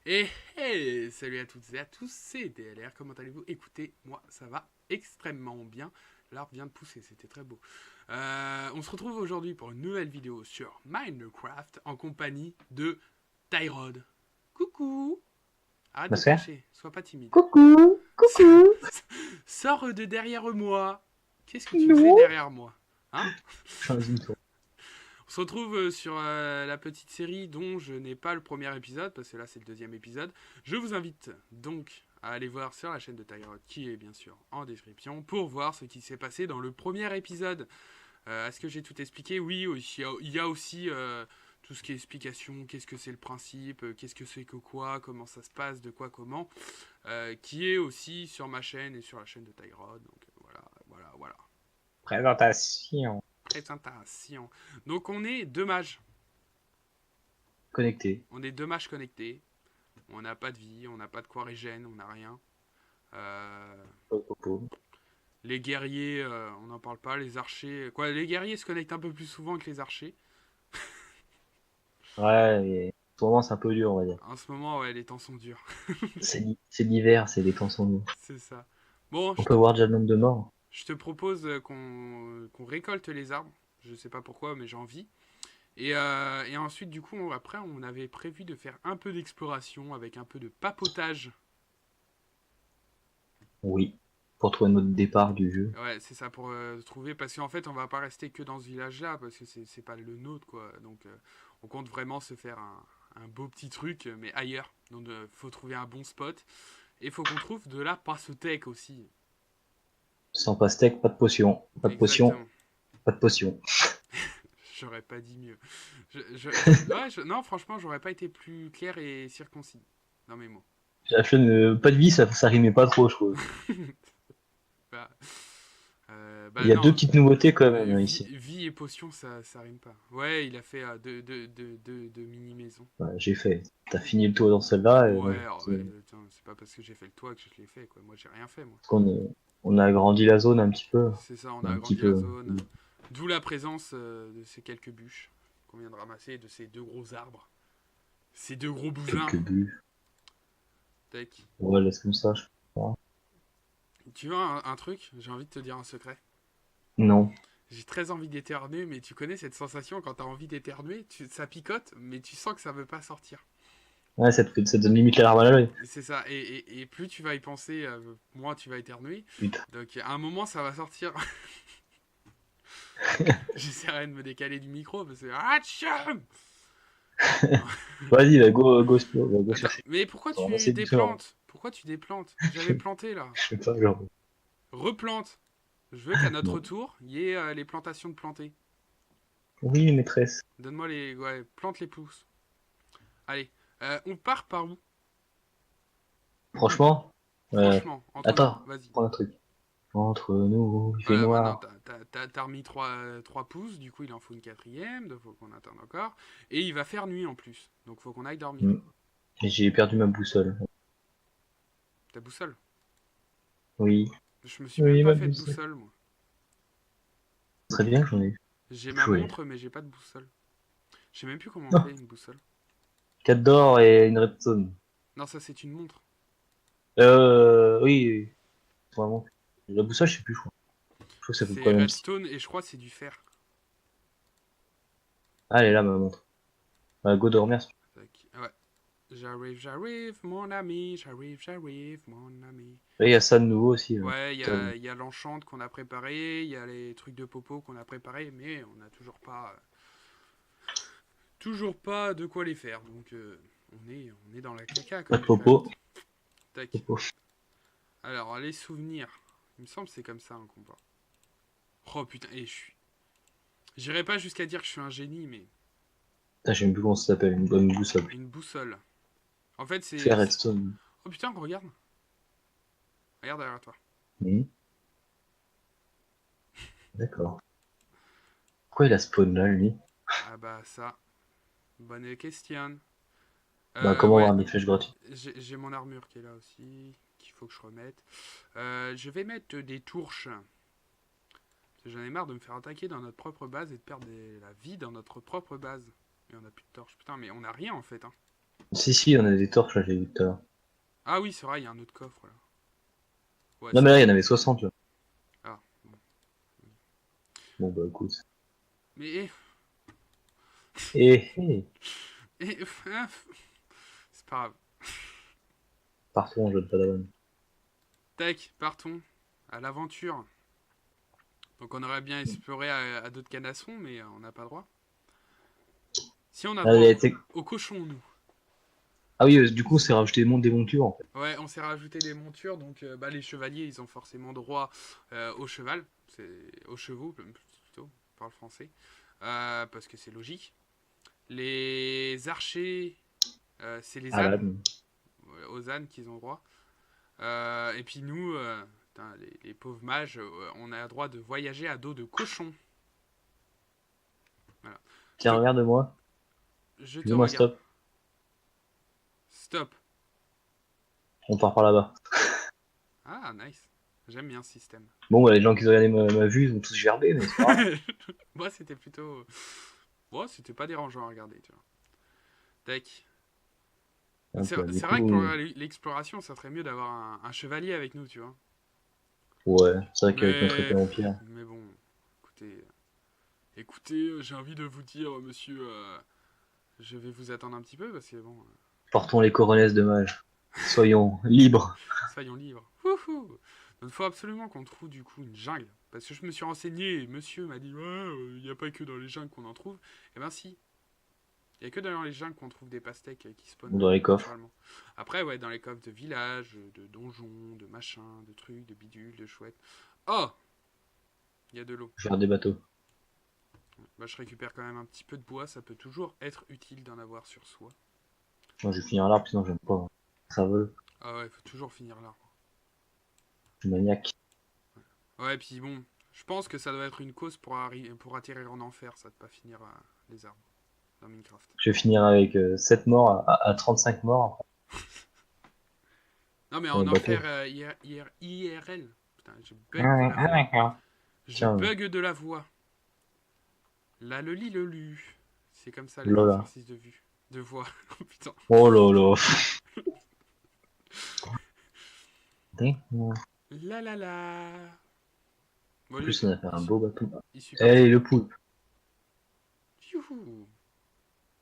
Et hey, salut à toutes et à tous, c'est DLR, comment allez-vous? Écoutez, moi ça va extrêmement bien, l'arbre vient de pousser, c'était très beau. On se retrouve aujourd'hui pour une nouvelle vidéo sur Minecraft en compagnie de Tyrod. Coucou. Arrête de te Bonsoir. cacher, sois pas timide. Coucou, coucou. Sors de derrière moi. Qu'est-ce que tu faisais Non. derrière moi? Hein? Vas-y, toi. On se retrouve sur la petite série dont je n'ai pas le premier épisode, parce que là c'est le deuxième épisode. Je vous invite donc à aller voir sur la chaîne de Tyrod, qui est bien sûr en description, pour voir ce qui s'est passé dans le premier épisode. Est-ce que j'ai tout expliqué? Oui, il y a aussi tout ce qui est explication, qu'est-ce que c'est le principe, qu'est-ce que c'est que quoi, comment ça se passe, de quoi, comment, qui est aussi sur ma chaîne et sur la chaîne de Tyrod. Donc voilà. Présentation. Présentation. Donc on est deux mages. Connecté. On est deux mages connectés. On n'a pas de vie, on n'a pas de quoi régène, on n'a rien. Euh, Popo. les guerriers, on n'en parle pas. Les archers. Quoi, les guerriers se connectent un peu plus souvent que les archers. Ouais, et en ce moment, c'est un peu dur, on va dire. En ce moment, ouais, les temps sont durs. C'est l'hiver, c'est les temps sont durs. C'est ça. Bon, On peut voir déjà le nombre de morts. je te propose qu'on récolte les arbres. Je sais pas pourquoi, mais j'ai envie. Et ensuite, du coup, après, on avait prévu de faire un peu d'exploration avec un peu de papotage. Oui. Pour trouver notre départ du jeu. Ouais, c'est ça pour trouver. Parce qu'en fait, on va pas rester que dans ce village-là, parce que c'est pas le nôtre, quoi. Donc, on compte vraiment se faire un beau petit truc, mais ailleurs. Donc, faut trouver un bon spot. Et faut qu'on trouve de la pastèque aussi. Sans pastèque, pas de potion. Pas de potion, Exactement. pas de potion. J'aurais pas dit mieux. Ouais, non, franchement, j'aurais pas été plus clair et circoncis dans mes mots. La chaîne, pas de vie, ça rimait pas trop, je trouve. Bah, Il y a deux non, petites nouveautés quand même hein, ici. vie et potion, ça rime pas. Ouais, il a fait deux mini-maisons. Ouais, j'ai fait. T'as fini le tour dans celle-là, et moi, Ouais, alors, c'est pas parce que j'ai fait le toit que je l'ai fait, quoi. Moi, j'ai rien fait, moi. parce on a agrandi la zone un petit peu. C'est ça, on a Un petit agrandi la peu. zone. D'où la présence de ces quelques bûches qu'on vient de ramasser, de ces deux gros arbres. Ces deux gros bousins. Quelques buts. Tac. Ouais, laisse comme ça, je crois. Tu vois un truc? J'ai envie de te dire un secret. Non. J'ai très envie d'éternuer, mais tu connais cette sensation quand t'as envie d'éternuer, ça picote, mais tu sens que ça veut pas sortir. Ouais, ça te donne limite la larme à l'œil. C'est ça, et plus tu vas y penser, moins tu vas éternuer. Putain. Donc à un moment, ça va sortir. J'essaierai de me décaler du micro parce que. Ah, tcham. Vas-y, va go Attends, chercher. mais pourquoi On va tu ramasser douceur. déplantes? Pourquoi tu déplantes? J'avais planté là. Je sais pas, genre. Replante. Je veux qu'à notre Non. tour, il y ait les plantations de planter. Oui, maîtresse. Donne-moi les. Ouais, plante les pousses. Allez, on part par où? Franchement, Franchement, entre nous, attends, vas-y. prends un truc. Entre nous, il fait Voilà, bah non, noir. t'as remis 3 pouces, du coup il en faut une quatrième, donc faut qu'on attende encore. Et il va faire nuit en plus, donc faut qu'on aille dormir. Hmm. Et j'ai perdu ma boussole. Ta boussole? Oui. Je me suis même Oui, pas ma fait de boussole. boussole, moi. Très bien, j'en ai J'ai ma joué. montre, mais j'ai pas de boussole. Je sais même plus comment on fait Non. une boussole. 4 d'or et une redstone. Non, ça c'est une montre. Oui, oui. Vraiment. La boussole, je sais plus, je crois. Je crois que ça fait C'est pas le même style. redstone et je crois que c'est du fer. Ah, elle est là, ma montre. Go dormir. Tac. Ah ouais. J'arrive, mon ami, j'arrive, mon ami. Et il y a ça de nouveau aussi. Ouais, Ça, y a l'enchant qu'on a préparé, il y a les trucs de popo qu'on a préparé, mais on n'a toujours pas de quoi les faire. Donc on est dans la caca pas comme de dirait popo. l'autre. Tac. Popo. Alors les souvenirs. Il me semble que c'est comme ça un combat. Oh putain, et je suis. J'irai pas jusqu'à dire que je suis un génie, mais Putain, je sais même plus comment ça s'appelle. Une bonne boussole. une boussole. En fait Faire redstone. Oh putain, regarde. Regarde derrière toi. Hmm. D'accord. Pourquoi il a spawn là, lui? Ah bah ça. Bonne question. Bah, comment Ouais, avoir des flèches gratuites? j'ai mon armure qui est là aussi, qu'il faut que je remette. Je vais mettre des tourches. J'en ai marre de me faire attaquer dans notre propre base et de perdre la vie dans notre propre base. Et on a plus de torches. Putain, mais on a rien en fait. Hein. Si, on a des torches, là, j'ai vu tout à l'heure. Ah oui, c'est vrai, il y a un autre coffre là. Ouais, Non, c'est mais là, bon. il y en avait 60, là. Ah, bon. Bon, bah, écoute. Mais. Et, hé, C'est pas grave. partons, jeune padawan. Tac, partons à l'aventure. Donc on aurait bien exploré à d'autres canassons, mais on n'a pas droit. Si on a Ah, il droit a été... au cochon, nous. ah oui, du coup, c'est rajouté des montures, en fait. Ouais, on s'est rajouté des montures, donc bah, les chevaliers, ils ont forcément droit au cheval. C'est aux chevaux, plutôt, on parle français. Parce que c'est logique. Les archers, c'est les Ah là, ânes. Ouais, aux ânes qu'ils ont droit. Et puis nous, putain, les pauvres mages, on a le droit de voyager à dos de cochon. Voilà. tiens, regarde-moi. Je te Dis-moi regarde. stop. Stop. On part par là-bas. Ah, nice. J'aime bien ce système. Bon, bah, les gens qui ont regardé ma vue, ils ont tous gerbé, mais c'est pas grave. Moi, c'était plutôt. Bon, c'était pas dérangeant à regarder, tu vois. Tac. Donc, du C'est vrai que coup, pour l'exploration, ça serait mieux d'avoir un chevalier avec nous, tu vois. ouais, c'est vrai qu'avec notre Mais. épée en pierre. Mais bon, écoutez. Écoutez, j'ai envie de vous dire, monsieur, je vais vous attendre un petit peu parce que bon, Portons les coronesses de mage. Soyons libres. soyons libres. Wouhou. Il faut absolument qu'on trouve du coup une jungle. Parce que je me suis renseigné et monsieur m'a dit, ouais, il n'y a pas que dans les jungles qu'on en trouve. Eh ben si, il n'y a que dans les jungles qu'on trouve des pastèques qui spawnent Ou dans les coffres. naturellement. Après, ouais, dans les coffres de villages, de donjons, de machins, de trucs, de bidules, de chouettes. Oh, il y a de l'eau. Faire des bateaux. Bah, je récupère quand même un petit peu de bois, ça peut toujours être utile d'en avoir sur soi. Moi, je vais finir l'arbre, sinon j'aime pas. Ça vole. Ah ouais, faut toujours finir l'arbre. Je suis maniaque. Ouais, puis bon, je pense que ça doit être une cause pour atterrir en enfer, ça de pas finir les arbres dans Minecraft. Je vais finir avec 7 morts à 35 morts. Non mais Après, en le bateau. enfer IRL. Putain, je Ah bug de ouais, la ah, voix. d'accord. Je Tiens, bug de la voix. Là, le lit, le lu. C'est comme ça les Lola. exercices de vue. De voix. Oh, putain. Oh là là. En La la la. Bon, lui, plus, on a fait un beau bateau. il suit pas Eh, trop. le poulpe. Youhou.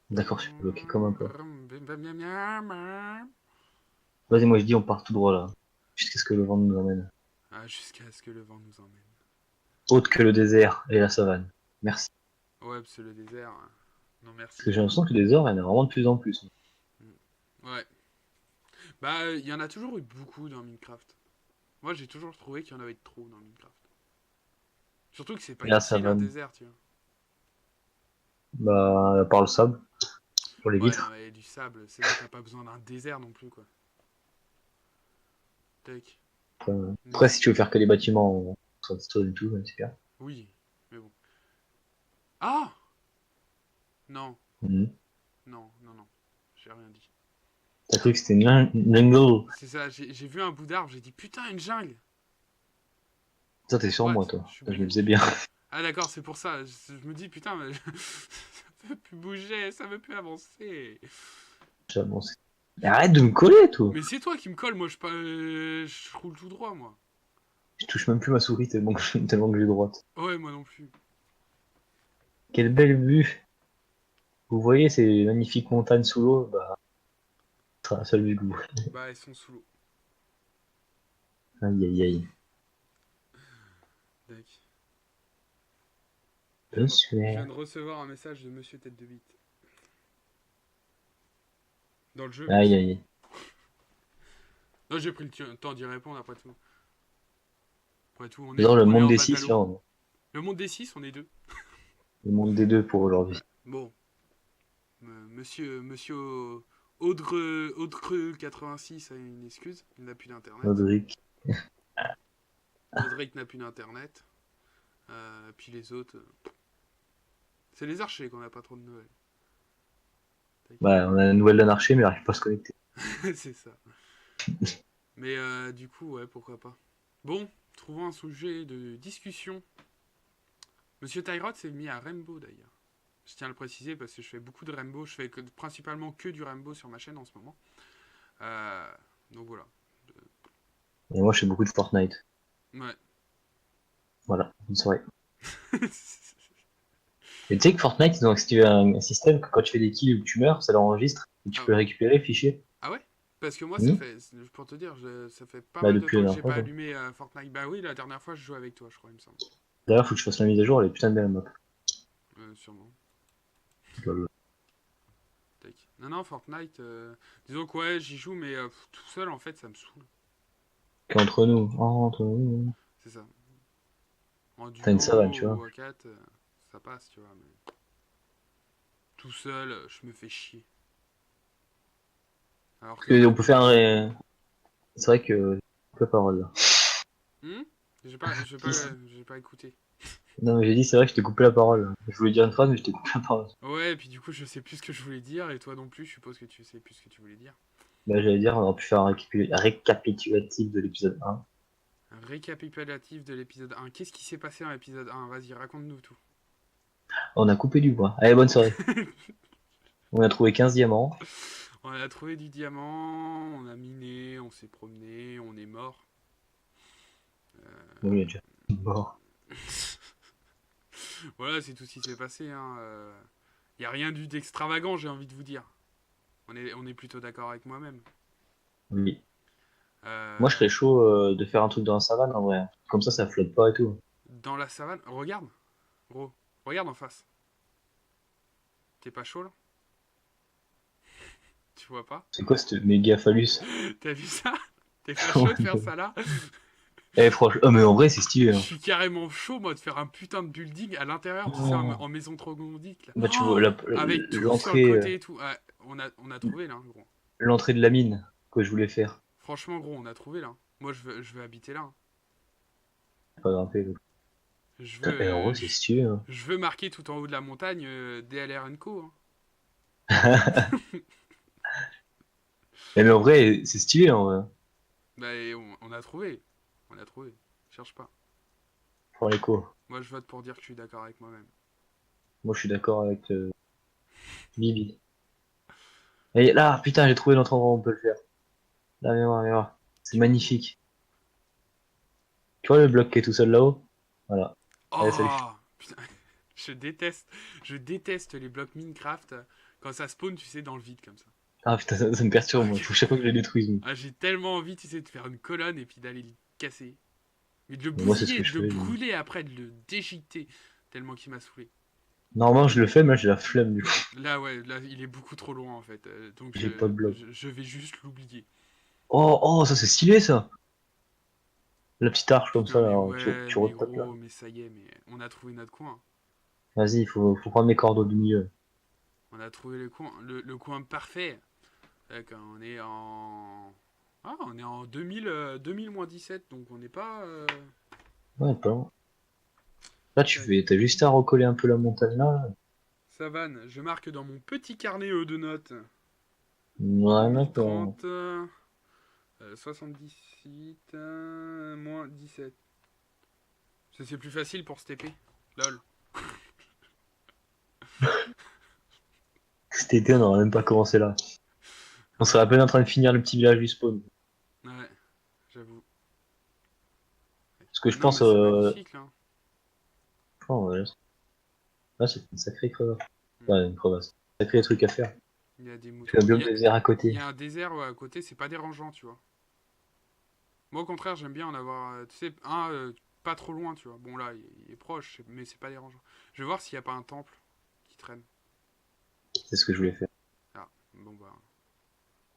D'accord, je suis bloqué comme un peu. Vas-y, moi je dis on part tout droit là. Jusqu'à ce que le vent nous emmène. Ah, jusqu'à ce que le vent nous emmène. Autre que le désert et la savane. Merci. Ouais, c'est le désert. Non, Parce que merci. j'ai l'impression que le désert, il y en a vraiment de plus en plus. Ouais. Bah, il y en a toujours eu beaucoup dans Minecraft. Moi, j'ai toujours trouvé qu'il y en avait trop dans Minecraft. Surtout que c'est pas Et la utile un savane. désert, tu vois. Bah, par le sable. Pour les Ouais, non, vitres. mais du sable, c'est vrai, t'as pas besoin d'un désert non plus, quoi. Tac. Après, si tu veux faire que les bâtiments en redstone et tout, ouais, c'est bien. Oui, mais bon. Ah. Non, Mhm. non, non, non. J'ai rien dit. T'as cru que c'était une jungle. C'est ça, j'ai vu un bout d'arbre, j'ai dit putain, une jungle. Ça, t'es sur What? moi, toi. Je suis Ça, je le bouillé. faisais bien. Ah d'accord, c'est pour ça. Je me dis putain, mais ça veut plus bouger, ça veut plus avancer. Bon, mais arrête de me coller, toi. Mais c'est toi qui me colle, moi je roule tout droit, moi. Je touche même plus ma souris tellement que j'ai droite. Ouais, moi non plus. Quelle belle vue. Vous voyez ces magnifiques montagnes sous l'eau? Bah, ce sera la seule vue que vous voyez. Bah, elles sont sous l'eau. Aïe, aïe, aïe. Tac. Je Je suis... viens de recevoir un message de Monsieur Tête de Bite. Dans le jeu, bien Aïe, sûr. aïe, aïe. Non, j'ai pris le temps d'y répondre après tout. Après tout, Genre le on est monde en des 6, là. Batalo. Le monde des 6, on est deux. Le monde des deux pour aujourd'hui. Ouais. Bon, monsieur Audreux 86 a une excuse. Il n'a plus d'internet. Roderick. Audrey n'a plus d'internet. Puis les autres. C'est les archers qu'on n'a pas trop de nouvelles. Bah, on a une nouvelle d'un archer, mais il arrive pas à se connecter. C'est ça. Mais du coup, ouais, pourquoi pas. Bon, trouvons un sujet de discussion. Monsieur Tyrod s'est mis à Rainbow d'ailleurs. Je tiens à le préciser parce que je fais beaucoup de Rainbow. Je fais principalement que du Rainbow sur ma chaîne en ce moment. Euh, donc voilà. Et moi, je fais beaucoup de Fortnite. Ouais. Voilà, une soirée. Et tu sais que Fortnite, ils ont activé un système que quand tu fais des kills ou que tu meurs, ça l'enregistre et tu Ah, peux le récupérer, le fichier. ah ouais. Parce que moi, Hmm. pour te dire, ça fait pas Bah, mal de depuis la temps que dernière j'ai fois, pas quoi. allumé Fortnite. Bah oui, la dernière fois, je jouais avec toi, je crois, il me semble. D'ailleurs, faut que je fasse la mise à jour, elle est putain de belle, la map. Sûrement. Lol. Tac. Non, non, Fortnite, disons que ouais, j'y joue, mais tout seul, en fait, ça me saoule. Qu'entre nous, entre nous, C'est ça. En t'as une savane, duo tu vois. ou à 4, ça passe, tu vois. Mais tout seul, je me fais chier. Alors Parce que qu'on peut faire un. C'est vrai que. La parole là. Hmm. J'ai pas écouté. Non, mais j'ai dit, c'est vrai que je t'ai coupé la parole. Je voulais dire une phrase, mais je t'ai coupé la parole. Ouais, et puis du coup, je sais plus ce que je voulais dire, et toi non plus, je suppose que tu sais plus ce que tu voulais dire. Là, j'allais dire, on aurait pu faire un récapitulatif de l'épisode 1. Un récapitulatif de l'épisode 1. Qu'est-ce qui s'est passé dans l'épisode 1? Vas-y, raconte-nous tout. On a coupé du bois. Allez, bonne soirée. On a trouvé 15 diamants. On a trouvé du diamant, on a miné, on s'est promené, on est mort. Bon, il est déjà mort. Voilà, c'est tout ce qui s'est passé. Y a rien d'extravagant, j'ai envie de vous dire. On est plutôt d'accord avec moi-même. Oui. Moi, je Euh, serais chaud de faire un truc dans la savane en vrai. Comme ça flotte pas et tout. dans la savane, regarde, gros, regarde en face. T'es pas chaud là? Tu vois pas? C'est quoi cette méga phallus? T'as vu ça? T'es pas chaud de faire ça là? Eh, franchement, oh, mais en vrai, c'est stylé. Je Hein. suis carrément chaud, moi, de faire un putain de building à l'intérieur, tu sais, Oh. en maison troglodyte, là. Bah, tu vois, Oh, avec tout sur le l'entrée côté et tout. Ah, on a trouvé, là, gros. l'entrée de la mine que je voulais faire. Franchement, gros, on a trouvé, là. Moi, je veux habiter là. Pas grimper. Je Putain, eh, en veux, vrai, c'est stylé. Hein. je veux marquer tout en haut de la montagne DLR Co. Hein. Eh, mais en vrai, c'est stylé en vrai. Bah, et on a trouvé. On a trouvé. Cherche pas. Pour l'écho. Moi, je vote pour dire que je suis d'accord avec moi-même. Moi, je suis d'accord avec Bibi. Et là, putain, j'ai trouvé notre endroit où on peut le faire. Là, viens voir. C'est magnifique. Tu vois le bloc qui est tout seul là-haut? Voilà. Allez, salut. Oh, putain. Je déteste les blocs Minecraft quand ça spawn, tu sais, dans le vide comme ça. Ah putain, ça me perturbe, moi. Ok. Faut chaque fois que je le détruise. Ah, j'ai tellement envie, tu sais, de faire une colonne et puis d'aller le casser. Mais de le Mais moi, c'est ce bousiller, que je de le fais. brûler après, de le déchiqueter. Tellement qu'il m'a saoulé. Normalement, je le fais, mais là, j'ai la flemme du coup. Là, ouais, là, il est beaucoup trop loin en fait. Donc, J'ai pas de bloc. je vais juste l'oublier. Oh, oh, ça, c'est stylé, ça. La petite arche comme Putain, ça, mais là, ouais, tu mais retapes là. gros, mais ça y est, mais on a trouvé notre coin. Vas-y, faut prendre mes cordeaux du milieu. On a trouvé le coin parfait. On est en. Ah, on est en 2000-17, donc on n'est pas. Ouais, pas loin. Là, Tac. t'as juste à recoller un peu la montagne là. Savane, je marque dans mon petit carnet de notes. Ouais, d'accord. 2030, 78, moins 17. C'est plus facile pour se TP. Lol. Cet été, on n'aurait même pas commencé là. On serait à peine en train de finir le petit village du spawn. Ouais, j'avoue. Parce que je Non, pense, mais c'est magnifique là. oh, ouais, là, c'est une sacrée crevasse. Mm. Ouais, une crevasse. Sacré truc à faire. Il y a des Puis un moutons. biome désert à Il côté. y a un désert ouais, à côté, c'est pas dérangeant, tu vois. Moi, au contraire, j'aime bien en avoir, tu sais, pas trop loin, tu vois. Bon, là, il est proche, mais c'est pas dérangeant. Je vais voir s'il y a pas un temple qui traîne. C'est ce que je voulais faire. Ah, bon, bah,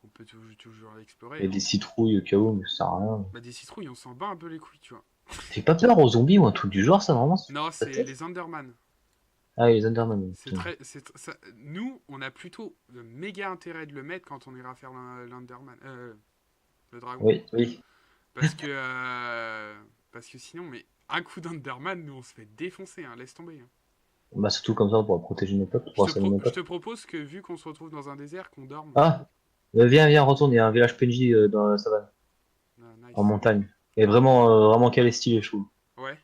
on peut toujours l'explorer. Il y a Hein. des citrouilles au cas où, mais ça sert à rien. Bah, des citrouilles, on s'en bat un peu les couilles, tu vois. Fait pas peur aux zombies ou un truc du genre, ça, normalement? Non, Ta c'est tête. les Enderman. Ah, les Enderman. C'est très, nous, on a plutôt le méga intérêt de le mettre quand on ira faire l'Enderman, le dragon. Oui, oui. Parce que, sinon, mais un coup d'Enderman, nous, on se fait défoncer, hein, laisse tomber. Hein. Bah, surtout comme ça, on pourra protéger nos potes, on pourra soigner nos Je te potes. propose que, vu qu'on se retrouve dans un désert, qu'on dorme. Ah, viens, retourne, il y a un village PNJ dans la savane, Ah, en nice. montagne. Et vraiment calé stylé, je trouve. Ouais,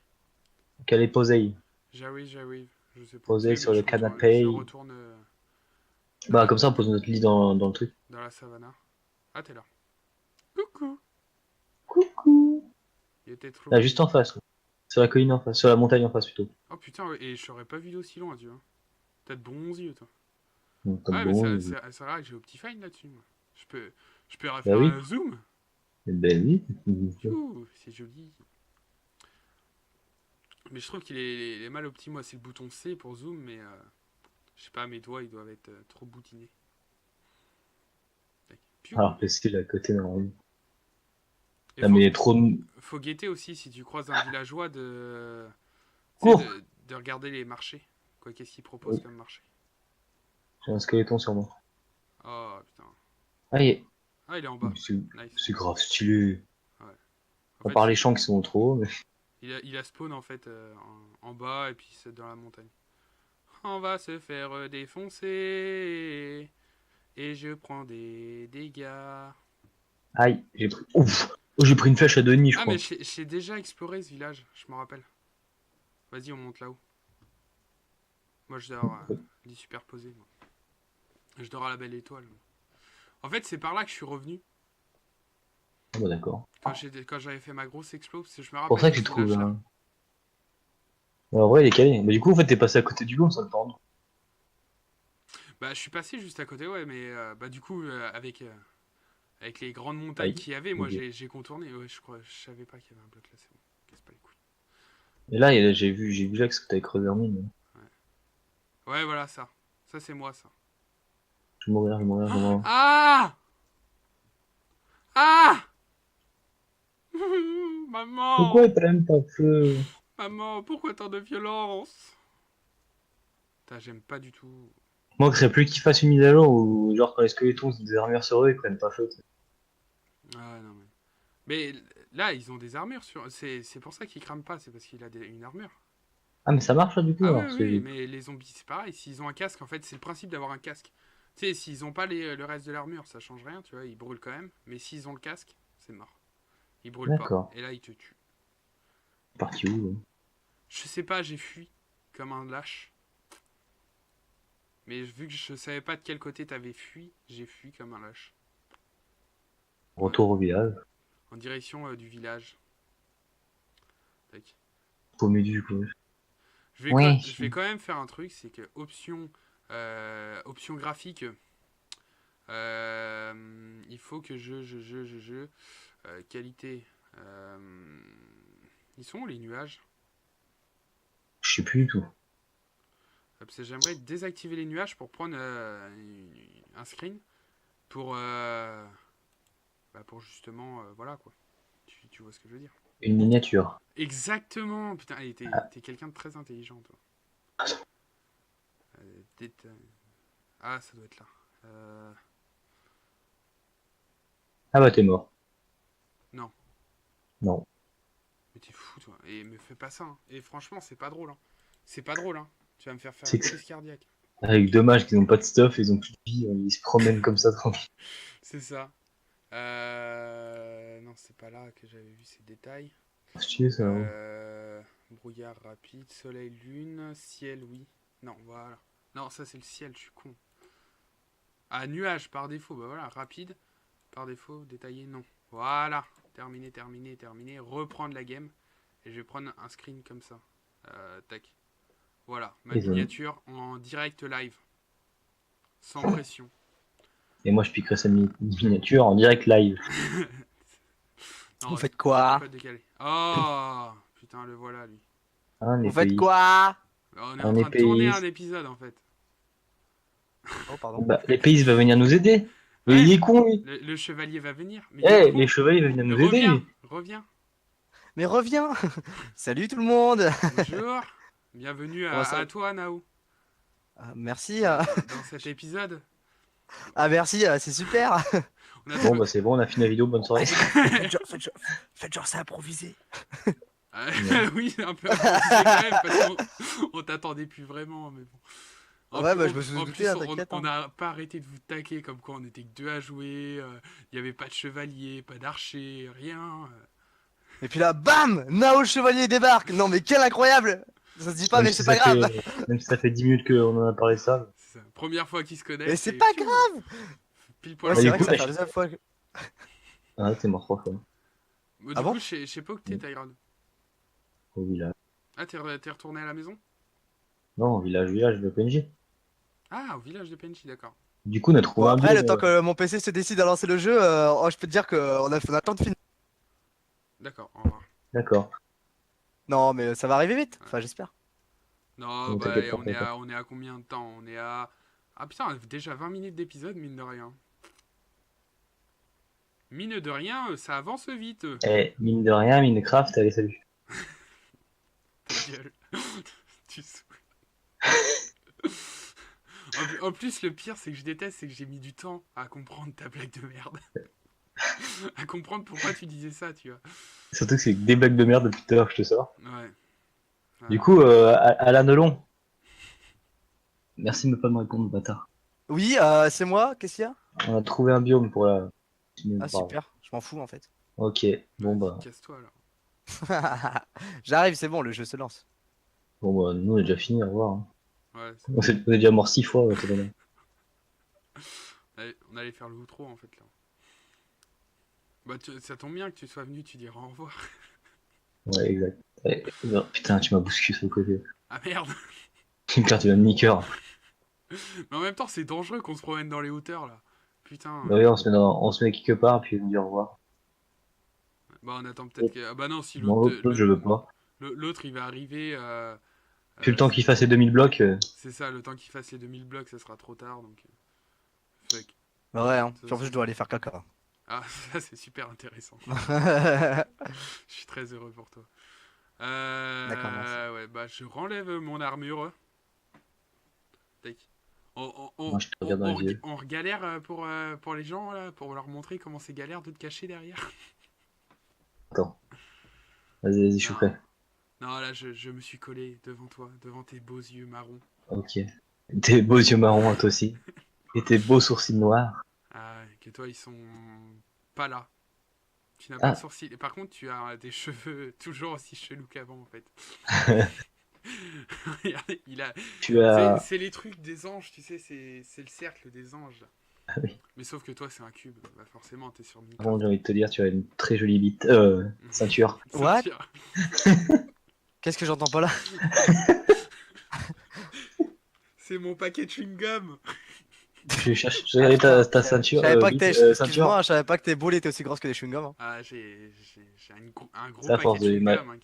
Calé posé. j'arrive. Je sais pas où Poser c'est, sur mais le je retourne, canapé. je retourne Bah, comme ça, on pose notre lit dans le truc. dans la savane. Ah, t'es là. Coucou. Coucou. Il était trop Là, juste mignon. en face. Là. Sur la colline en face. Sur la montagne en face, plutôt. Oh putain, ouais, et je serais pas vu d'aussi loin, tu vois. T'as de bons yeux, toi. Donc, Ah comme ouais, mais bon. c'est vrai que j'ai Optifine là-dessus, moi. Je peux Bah refaire oui. un zoom. Ben oui. Youhou, c'est joli. Mais je trouve qu'il est mal opti. Moi, c'est le bouton C pour zoom, mais je sais pas, mes doigts, ils doivent être trop boutinés. Tac. Piou. Alors que c'est à côté, normalement. Et Ah, mais il y a trop de. faut guetter aussi, si tu croises un villageois, tu sais, Cours. de regarder les marchés. Quoi, qu'est-ce qu'ils proposent comme marché. J'ai un skeleton sur moi. Oh putain. Ah, Ah, il est en bas. c'est Nice. grave stylé. Ouais. En À fait, part les champs qui sont trop hauts, mais. il a spawn en fait en bas et puis c'est dans la montagne. On va se faire défoncer. Et je prends des dégâts. Aïe, j'ai pris. Ouf. Oh, j'ai pris une flèche à Denis, je Ah, crois. mais j'ai déjà exploré ce village, je me rappelle. Vas-y, on monte là-haut. Moi, je dors lit superposé. Moi. Je dors à la belle étoile. Moi. En fait, c'est par là que je suis revenu. Ah, bah, d'accord. Quand j'avais fait ma grosse explo. Parce que je me C'est pour rappelle ça de que j'ai ce trouvé village-là. un. Ouais, en vrai, il est calé. Mais du coup, en fait, t'es passé à côté du loup, ça me tente. Bah, je suis passé juste à côté, ouais, mais bah, du coup, avec les grandes montagnes Aïe. qu'il y avait, moi, Ok. j'ai contourné. Ouais, je savais pas qu'il y avait un bloc là, c'est bon. Casse pas les couilles. Et là, j'ai vu là que t'avais creusé en mine. Ouais, ouais voilà, ça. Ça, c'est moi, ça. Je vais mourir, je vais mourir, je vais mourir. Ah! Ah! Pourquoi Maman! ils prennent pas feu? Maman, pourquoi tant de violence? Putain, j'aime pas du tout. Moi, ce serait plus qu'ils fassent une mise à jour ou genre quand les skeletons ont des armures sur eux, ils prennent pas feu. Tu sais. Ah non, mais là, ils ont des armures sur. C'est pour ça qu'ils crament pas, c'est parce qu'il a une armure. Ah, mais ça marche là du coup Ah oui, alors. oui, mais les zombies, c'est pareil. S'ils ont un casque, en fait, c'est le principe d'avoir un casque. Tu sais, s'ils ont pas le reste de l'armure, ça change rien, tu vois, ils brûlent quand même. Mais s'ils ont le casque, c'est mort. Ils brûlent pas. D'accord. Et là, ils te tuent. Parti où? Je sais pas, j'ai fui comme un lâche. Mais vu que je savais pas de quel côté t'avais fui, j'ai fui comme un lâche. Retour au village. En direction du village. Tac. Paumé du coup. Je Ouais. vais quand même faire un truc, c'est que option graphique, il faut que qualité. Ils sont où les nuages? Je sais plus du tout. Parce que j'aimerais désactiver les nuages pour prendre un screen pour, pour justement, voilà quoi. Tu vois ce que je veux dire. Une miniature. Exactement. Putain, t'es quelqu'un de très intelligent, toi. Ah, ça doit être là. Ah bah t'es mort. Non. Non. Mais t'es fou, toi. Et me fais pas ça. Hein. Et franchement, c'est pas drôle. Hein. C'est pas drôle. Hein. Tu vas me faire C'est une que crise cardiaque. avec dommage qu'ils ont pas de stuff, ils ont plus de vie, ils se promènent comme ça tranquille. C'est ça. Non, c'est pas là que j'avais vu ces détails. Stylé ça. Hein. Brouillard rapide, soleil, lune, ciel, oui. Non, voilà. Non, ça c'est le ciel, je suis con. Ah, nuage par défaut, bah voilà, rapide. Par défaut, détaillé, non. Voilà, terminé, terminé, terminé. Reprendre la game. Et je vais prendre un screen comme ça. Tac. Voilà, ma miniature en direct live. Sans pression. Et moi je piquerai sa miniature en direct live. Non, Vous faites quoi? un peu décalé. Oh, putain, le voilà lui. Hein, Vous faites quoi? On est Un en train de tourner épéiste. un épisode en fait. Oh, pardon. Bah, l'épéiste va venir nous aider. Mais Ouais, il est con lui. le chevalier va venir. Mais Eh, il est con. les chevaliers vont venir nous aider. Reviens, lui. reviens. Mais reviens! Salut tout le monde! Bonjour. Bienvenue Comment ça à toi, Nao, Merci. dans cet épisode. Ah, merci, c'est super! On a Bon trouvé- bah c'est bon, on a fini la vidéo, bonne soirée. Faites genre, c'est improvisé. Ah, oui, c'est un peu improvisé quand même, parce qu'on t'attendait plus vraiment, mais bon. Ouais, bah, plus, je me suis en douté, plus, hein, t'inquiète, on n'a pas arrêté de vous taquer comme quoi on était que deux à jouer, il n'y avait pas de chevalier, pas d'archer, rien. Et puis là, bam! Nao le chevalier débarque! Non, mais quel incroyable! Ça se dit pas, mais si c'est ça pas grave. même si ça fait 10 minutes qu'on en a parlé de ça. C'est ça. Première fois qu'ils se connaissent. Mais c'est et pas piou, grave. pile Ouais, poil Bah, en c'est du vrai coup, que ça retard. fait la deuxième fois. Ah, t'es mort 3 fois. Ah Du bon? coup, je sais pas où t'es, Tyrone. Au village. Ah, t'es retourné à la maison? Non, village de PNJ. Ah, au village de PNJ, d'accord. Du coup, on a Bon, trouvé un après, biome. le temps que mon PC se décide à lancer le jeu, oh, je peux te dire qu'on a le temps de finir. D'accord, au revoir. D'accord. Non, mais ça va arriver vite. Ouais. Enfin, j'espère. Non, Ne bah, t'inquiète pas, t'inquiète pas. on est à combien de temps? On est à... Ah putain, déjà 20 minutes d'épisode, mine de rien. Mine de rien, ça avance vite. Eh, mine de rien, Minecraft, allez, salut. Ta gueule. Tu saoules. En plus, le pire, c'est que je déteste, c'est que j'ai mis du temps à comprendre ta blague de merde. À comprendre pourquoi tu disais ça, tu vois. Surtout que c'est des blagues de merde depuis tout à l'heure, je te sors. Ouais. Du Voilà. coup, Alain Delon, merci de ne pas me répondre, bâtard. Oui, c'est moi. Qu'est-ce qu'il y a? On a trouvé un biome pour la... Ah, Pardon. super. Je m'en fous en fait. Ok, bon Vas-y, bah, casse-toi, là. J'arrive, c'est bon, le jeu se lance. nous on est déjà fini, au revoir. Hein. Ouais, On est déjà mort 6 fois, totalement. on allait faire le outro, en fait, là. Bah, ça tombe bien que tu sois venu, tu diras au revoir. Ouais, exact. Non, putain, tu m'as bousculé sur le côté. Ah merde. Putain, tu m'as mis cœur. Mais en même temps, c'est dangereux qu'on se promène dans les hauteurs, là. Putain. Bah oui, on se met quelque part, puis on dit au revoir. Bah, on attend peut-être que... Ah bah non, si Non, l'autre, je veux pas. l'autre, il va arriver... Puis le temps qu'il fasse les 2000 blocs, c'est ça, le temps qu'il fasse les 2000 blocs, ça sera trop tard, donc... Fuck. Bah ouais, hein. Ça, Puis en plus, c'est- je dois aller faire caca. Ah, ça, c'est super intéressant. Je suis très heureux pour toi. D'accord, merci. Ouais, bah, je renlève mon armure. Tac. moi je te regarde dans les yeux. On galère pour les gens, là, pour leur montrer comment c'est galère de te cacher derrière. Attends. Vas-y, je suis Non. prêt. Non, là, je me suis collé devant toi, devant tes beaux yeux marrons. Ok. Tes beaux yeux marrons, toi aussi. Et tes beaux sourcils noirs. Ah, que toi, ils sont pas là. Tu n'as pas de Ah. sourcils. Et par contre, tu as des cheveux toujours aussi chelous qu'avant, en fait. Regardez, il a... Tu as... C'est les trucs des anges, tu sais, c'est le cercle des anges. Là. Ah oui. Mais sauf que toi, c'est un cube. Bah, forcément, t'es sur Par Minecraft. contre, j'ai envie de te dire, tu as une très jolie bite. Ceinture. What? Ceinture. Qu'est-ce que j'entends pas là? C'est mon paquet de chewing-gum. Je regardais ta ceinture. Je savais pas que bite, tes... ceinture. Excuse-moi, je savais pas que tes boules étaient aussi grosses que des chewing-gums. Hein. Ah, j'ai un gros C'est à paquet force de de les chewing-gum. Hein,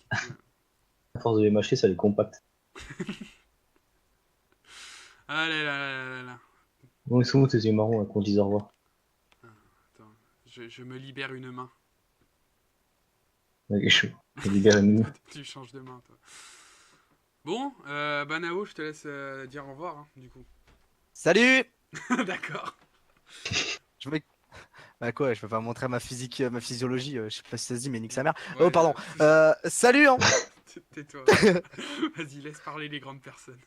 À force de les mâcher, ça les compacte. Ah là là là là là. Bon, ils sont où tes yeux marrons là, qu'on dise au revoir? Attends, je me libère une main. Ok, chaud. Je libère une... Tu changes de main, toi. Bon, bah Nao, je te laisse dire au revoir, hein, du coup. Salut! D'accord. Je me... Bah quoi, je peux pas montrer ma physique, ma physiologie, je sais pas si ça se dit, mais nique sa mère. Ouais, Oh, pardon. Salut, hein! Tais-toi. Vas-y, laisse parler les grandes personnes.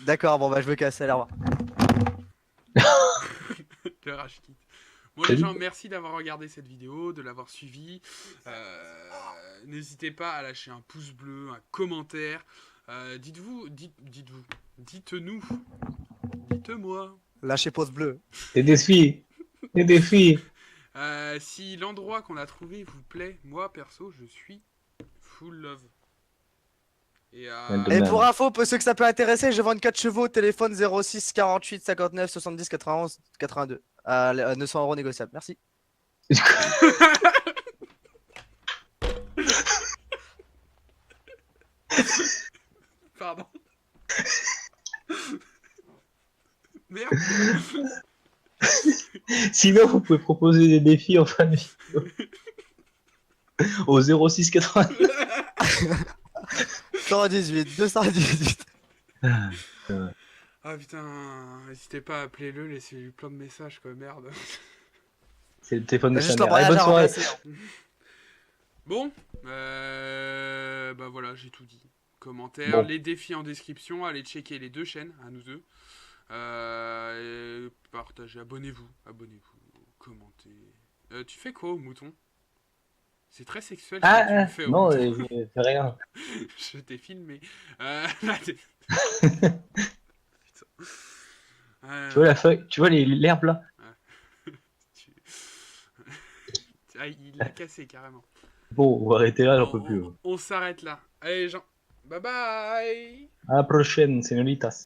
D'accord, bon bah je me casse, allez, au revoir. Le rage kit. Bon les gens, merci d'avoir regardé cette vidéo, de l'avoir suivi. N'hésitez pas à lâcher un pouce bleu, un commentaire. Dites-nous, dites-moi. Lâchez pause bleue. Des défis. Des défis. Si l'endroit qu'on a trouvé vous plaît, moi perso, je suis full love. Et, De Et même. pour info, pour ceux que ça peut intéresser, je vends 4 chevaux, téléphone 06 48 59 70 91 82. À 900 € négociable. Merci. Pardon. Merde. Sinon, vous pouvez proposer des défis en fin de vidéo. Au 06 80. 118, 218. Ah putain, n'hésitez pas à appeler le, laissez-lui plein de messages quoi, merde. C'est le téléphone de sa Juste mère. Allez, l'embrayage bonne à soirée. remplacer. Bon, bah voilà, j'ai tout dit. Commentaires, Bon. les défis en description, allez checker les deux chaînes, à nous deux. Et partagez, abonnez-vous, commentez. Tu fais quoi au mouton? C'est très sexuel ce que tu me fais au non, montage. je fais rien. Je t'ai filmé. Là, Putain. Tu vois la feuille, tu vois l'herbe là? tu- Ah, il l'a cassé carrément. Bon, on va arrêter là, j'en Bon, peux plus. on s'arrête là. Allez, Jean. Bye bye. À la prochaine, señoritas.